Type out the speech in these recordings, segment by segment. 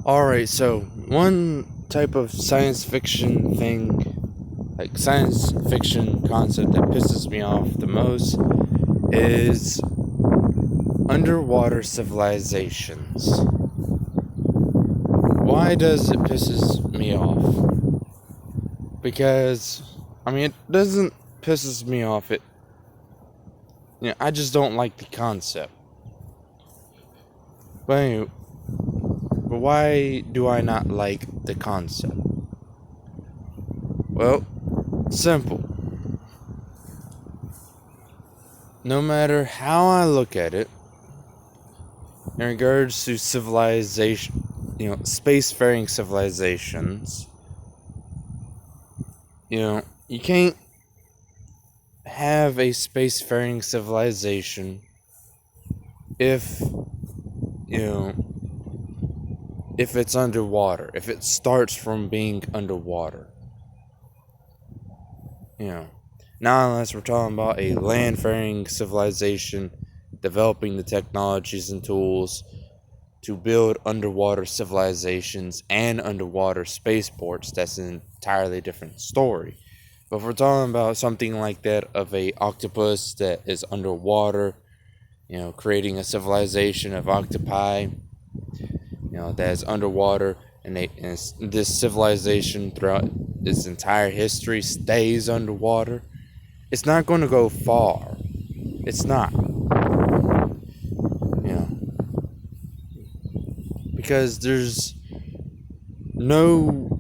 Alright, so one type of science fiction thing, like science fiction concept that pisses me off the most is underwater civilizations. Why does it pisses me off? Because, it doesn't pisses me off. I just don't like the concept. But anyway, but why do I not like the concept? Well, simple. No matter how I look at it, in regards to civilization, spacefaring civilizations, you can't have a spacefaring civilization if, if it's underwater, if it starts from being underwater. Not unless we're talking about a landfaring civilization developing the technologies and tools to build underwater civilizations and underwater spaceports. That's an entirely different story. But if we're talking about something like that of a octopus that is underwater, creating a civilization of octopi, that is underwater, and this civilization throughout its entire history stays underwater, it's not going to go far. It's not. Because there's no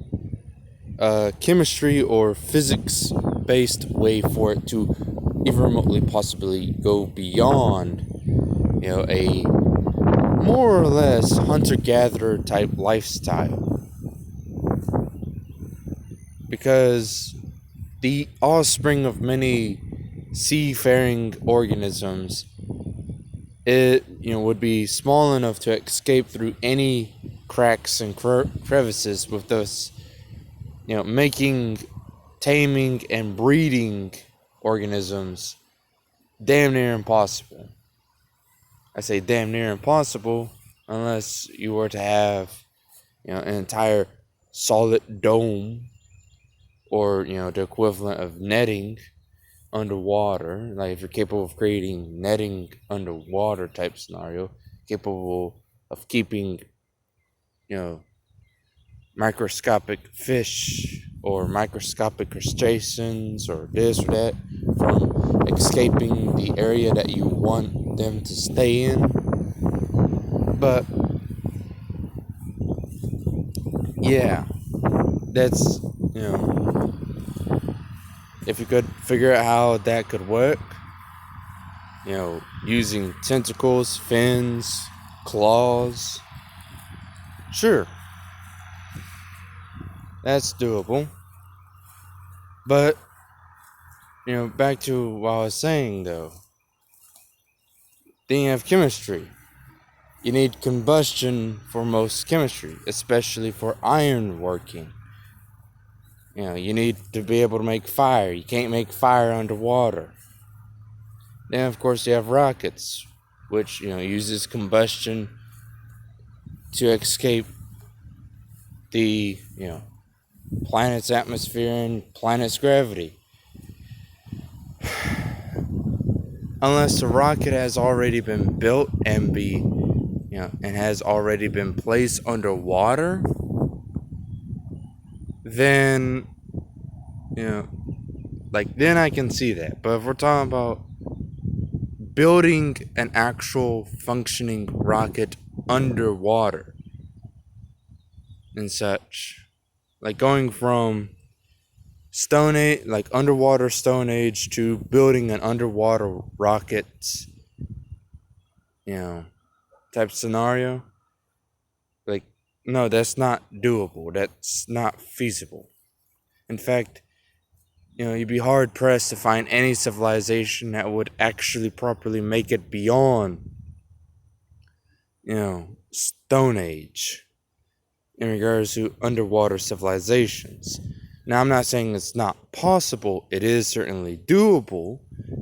chemistry or physics based way for it to even remotely possibly go beyond, a more or less hunter-gatherer type lifestyle. Because the offspring of many seafaring organisms, it would be small enough to escape through any cracks and crevices, with those making taming and breeding organisms damn near impossible. I say damn near impossible unless you were to have an entire solid dome, or the equivalent of netting underwater. Like if you're capable of creating netting underwater type scenario, capable of keeping microscopic fish or microscopic crustaceans or this or that from escaping the area that you want them to stay in. But yeah, that's if you could figure out how that could work, using tentacles, fins, claws, sure, that's doable. But, back to what I was saying though. Then you have chemistry. You need combustion for most chemistry, especially for iron working. You need to be able to make fire. You can't make fire underwater. Then, of course, you have rockets, which, uses combustion to escape the, planet's atmosphere and planet's gravity. Unless the rocket has already been built and and has already been placed underwater, then, then I can see that. But if we're talking about building an actual functioning rocket underwater and such, like going from Stone Age, like underwater Stone Age, to building an underwater rocket, type scenario, like, no, that's not doable. That's not feasible. In fact, you'd be hard pressed to find any civilization that would actually properly make it beyond, Stone Age in regards to underwater civilizations. Now, I'm not saying it's not possible. It is certainly doable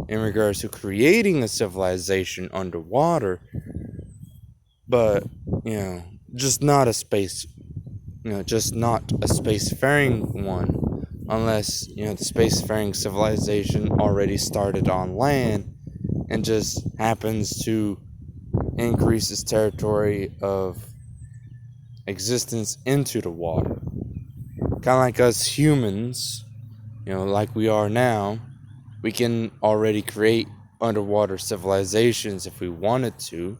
in regards to creating a civilization underwater. But, just not a space, just not a spacefaring one, unless, the spacefaring civilization already started on land and just happens to increase its territory of existence into the water. Kind of like us humans, like we are now, we can already create underwater civilizations if we wanted to.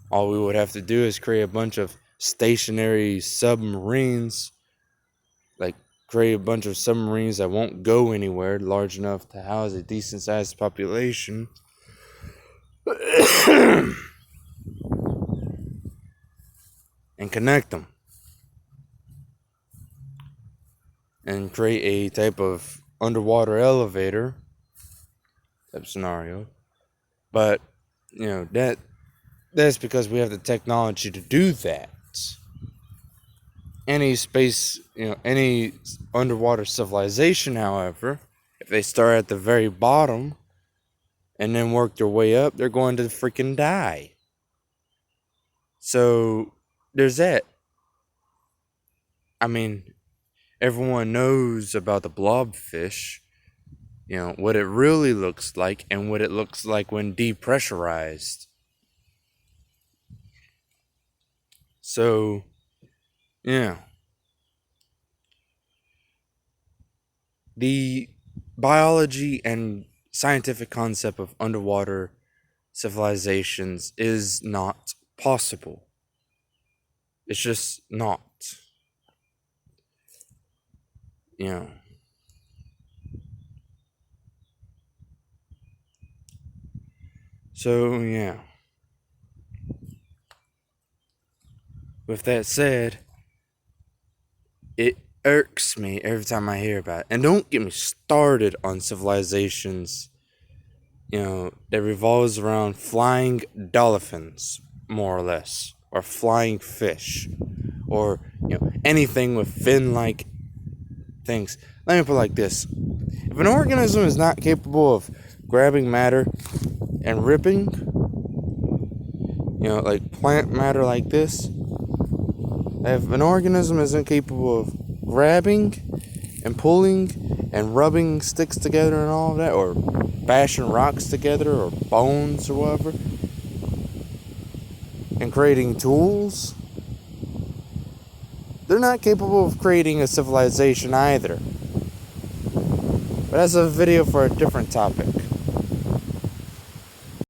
All we would have to do is create a bunch of stationary submarines, like create a bunch of submarines that won't go anywhere, large enough to house a decent sized population. And connect them. And create a type of underwater elevator type scenario. But, that's because we have the technology to do that. Any underwater civilization, however, if they start at the very bottom and then work their way up, they're going to freaking die. So, there's that. I mean, everyone knows about the blobfish, what it really looks like and what it looks like when depressurized. So, yeah. The biology and scientific concept of underwater civilizations is not possible. It's just not. So, yeah. With that said, it irks me every time I hear about it. And don't get me started on civilizations, that revolves around flying dolphins, more or less, or flying fish, or, anything with fin-like things. Let me put it like this. If an organism is not capable of grabbing matter and ripping, like plant matter like this, if an organism isn't capable of grabbing and pulling and rubbing sticks together and all of that, or bashing rocks together or bones or whatever, and creating tools, they're not capable of creating a civilization either. But that's a video for a different topic.